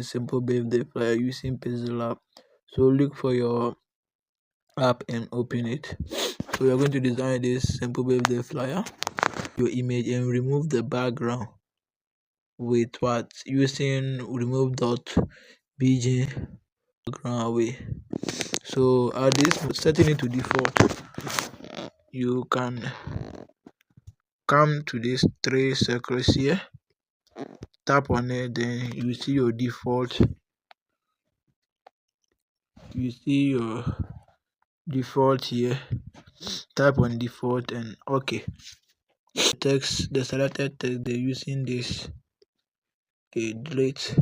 simple birthday flyer using Pixellab. So look for your app and open it. So we are going to design this simple birthday flyer, your image, and remove the background with what using remove dot bg background away. So at this setting it to default, you can come to these three circles here, tap on it, then you see your default, here, tap on default and okay. The selected text they're using this, okay, delete,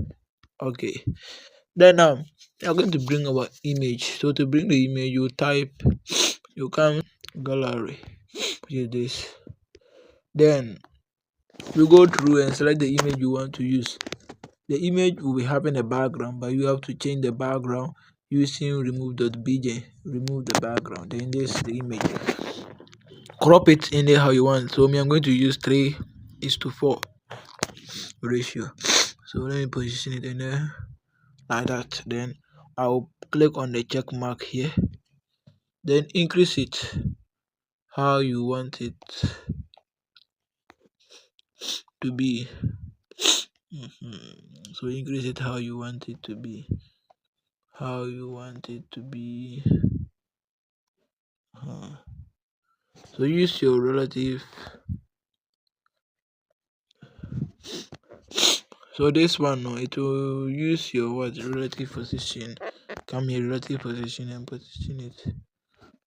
okay. Then now we are going to bring our image. So to bring the image, you come gallery, which is this. Then you go through and select the image you want to use. The image will be having a background, but you have to change the background using remove.bj. Remove the background. Then this is the image. Crop it in there how you want. So me, I'm going to use 3:4 ratio. So let me position it in there like that. Then I'll click on the check mark here. Then increase it how you want it to be. So increase it how you want it to be. So use your relative. So this one, no, it will use your relative position. Come here, relative position, and position it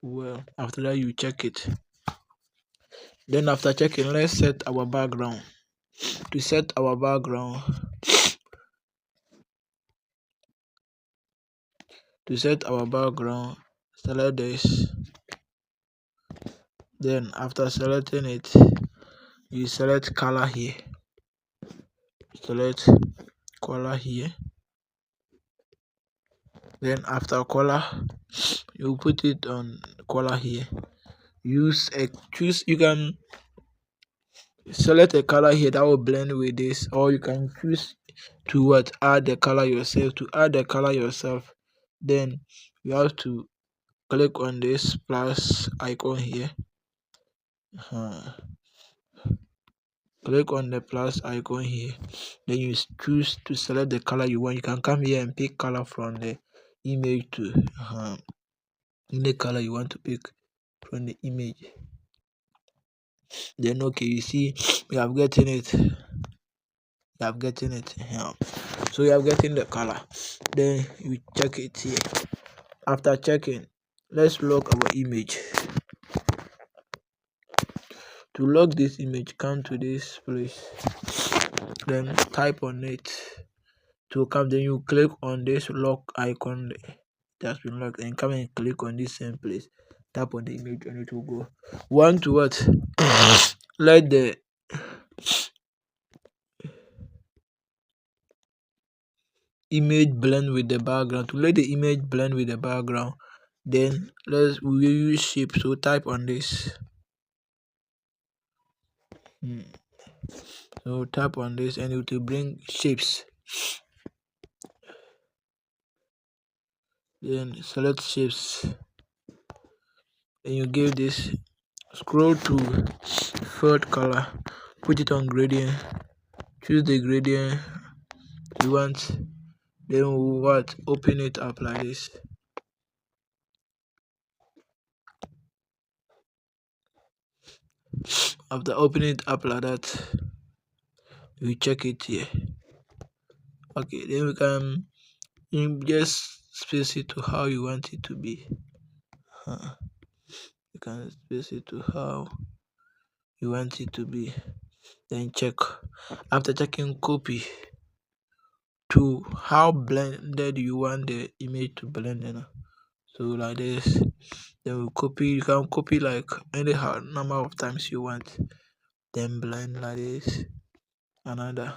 well. After that, you check it. Then after checking, let's set our background. To set our background, select this. Then after selecting it, you select color here. Then after color, you put it on color here. You can select a color here that will blend with this, or you can choose to add the color yourself. To add the color yourself, then you have to click on this plus icon here. Click on the plus icon here, then you choose to select the color you want. You can come here and pick color from the image to the color you want to pick from the image. Then okay, you see we have gotten it. So you have getting the color. Then you check it here. After checking, let's log our image. To log this image, come to this place, then type on it to come. Then you click on this lock icon that's been locked, and come and click on this same place, tap on the image, and it will go. Want to let the image blend with the background. To let the image blend with the background, then we use shape. So type on this. So tap on this and it will bring shapes. Then select shapes, and you give this, scroll to third color, put it on gradient, choose the gradient you want, then open it up like this. After opening it up like that, we check it here. Okay, then we can just space it to how you want it to be. You can space it to how you want it to be. Then check. After checking, copy to how blended you want the image to blend in. So like this. Then we copy. You can copy like any number of times you want. Then blend like this. Another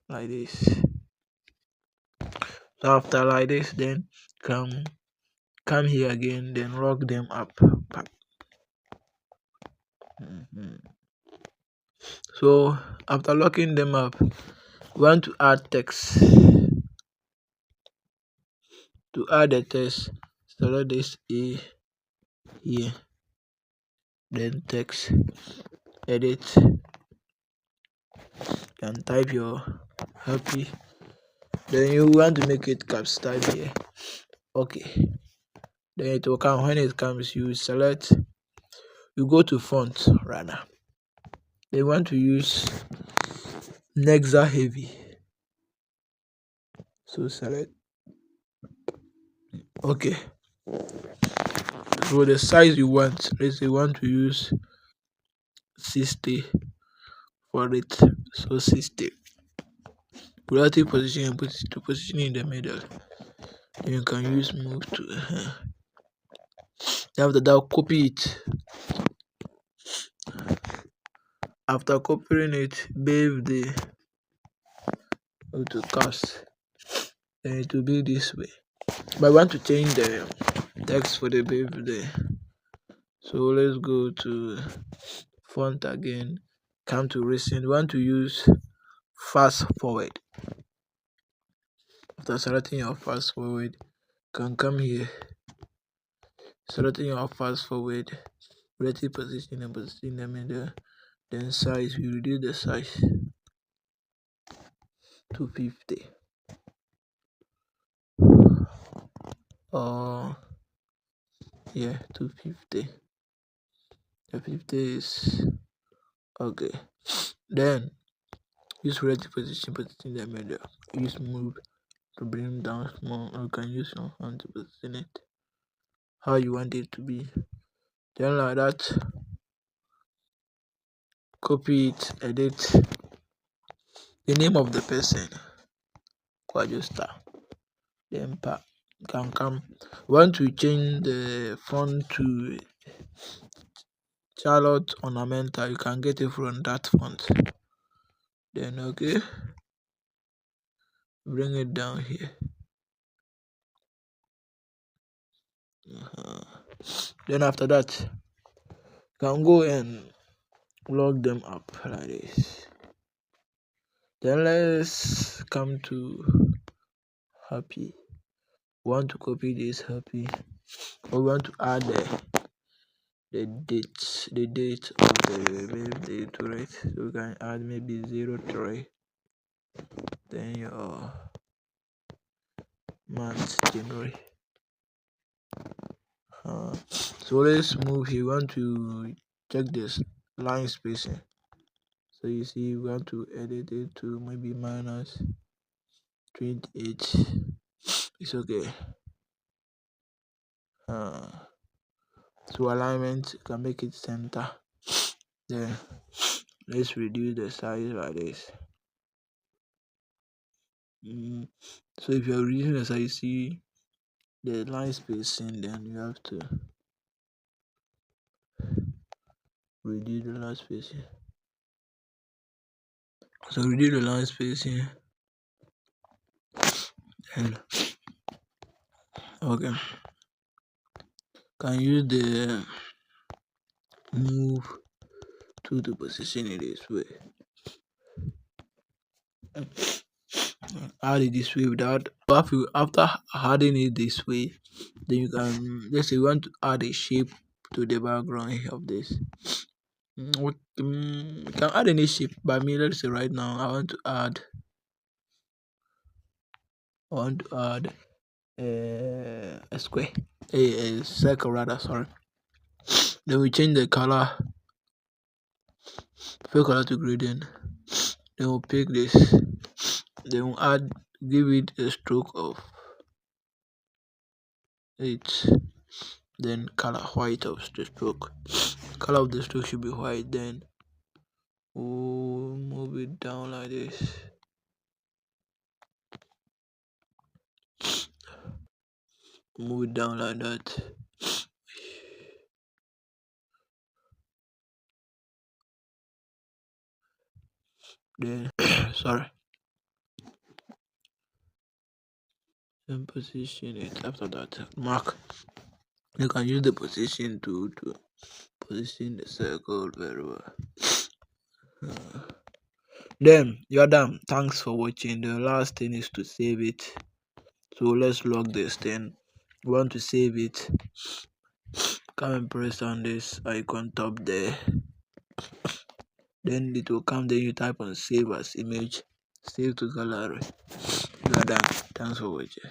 like this. So after like this, then come here again, then lock them up. So after locking them up, we want to add text. To add the text, select this A here, then text, edit, and type your happy. Then you want to make it caps, type here. Okay. Then it will come. When it comes, you select, you go to font rather. They want to use Nexa heavy. So select. Okay. For the size you want, let's say you want to use 60 for it. So 60. Relative position and put it to position in the middle. Then you can use move to after that copy it. After copying it, babe the to cast. Then it will be this way. But I want to change the text for the babe there. So let's go to font again. Come to recent. We want to use fast forward. After selecting your fast forward, can come here. Selecting your fast forward, relative position and position in the middle. Then size, we reduce the size to 50. Yeah, 250. The 50 is okay. Then use relative position in the middle. Use move to bring down small, or you can use your hand to position it how you want it to be. Then like that, copy it, edit the name of the person, Kwajosta. Then can come. Want to change the font to Charlotte Ornamental, you can get it from that font. Then okay, bring it down here. Then after that, you can go and log them up like this. Then let's come to happy. Want to copy this happy, or want to add the date of the birthday to it. So we can add maybe 03. Then your month January. So let's move here. We want to check this line spacing. So you see, we want to edit it to maybe minus 28. It's okay. So alignment, you can make it center. Then let's reduce the size like this. So if you're reducing the size, you see the line spacing, then you have to reduce the line spacing. So reduce the line spacing, and okay, can use the move to position it this way. Add it this way without after adding it this way, then you can, let's say you want to add a shape to the background of this. You can add any shape. By me, let's say right now I want to add a square, a circle rather, sorry. Then we change the color, fill color to gradient. Then we'll pick this, then we'll give it a stroke of 8. Then color white of the stroke. Color of the stroke should be white. Then we'll move it down like this. Move it down like that. Then sorry. Then position it. After that, mark. You can use the position to position the circle very well. Then you're done. Thanks for watching. The last thing is to save it. So let's log this. Then we want to save it. Come and press on this icon top there. Then it will come. Then you type on save as image, save to gallery. You are done. Thanks for watching.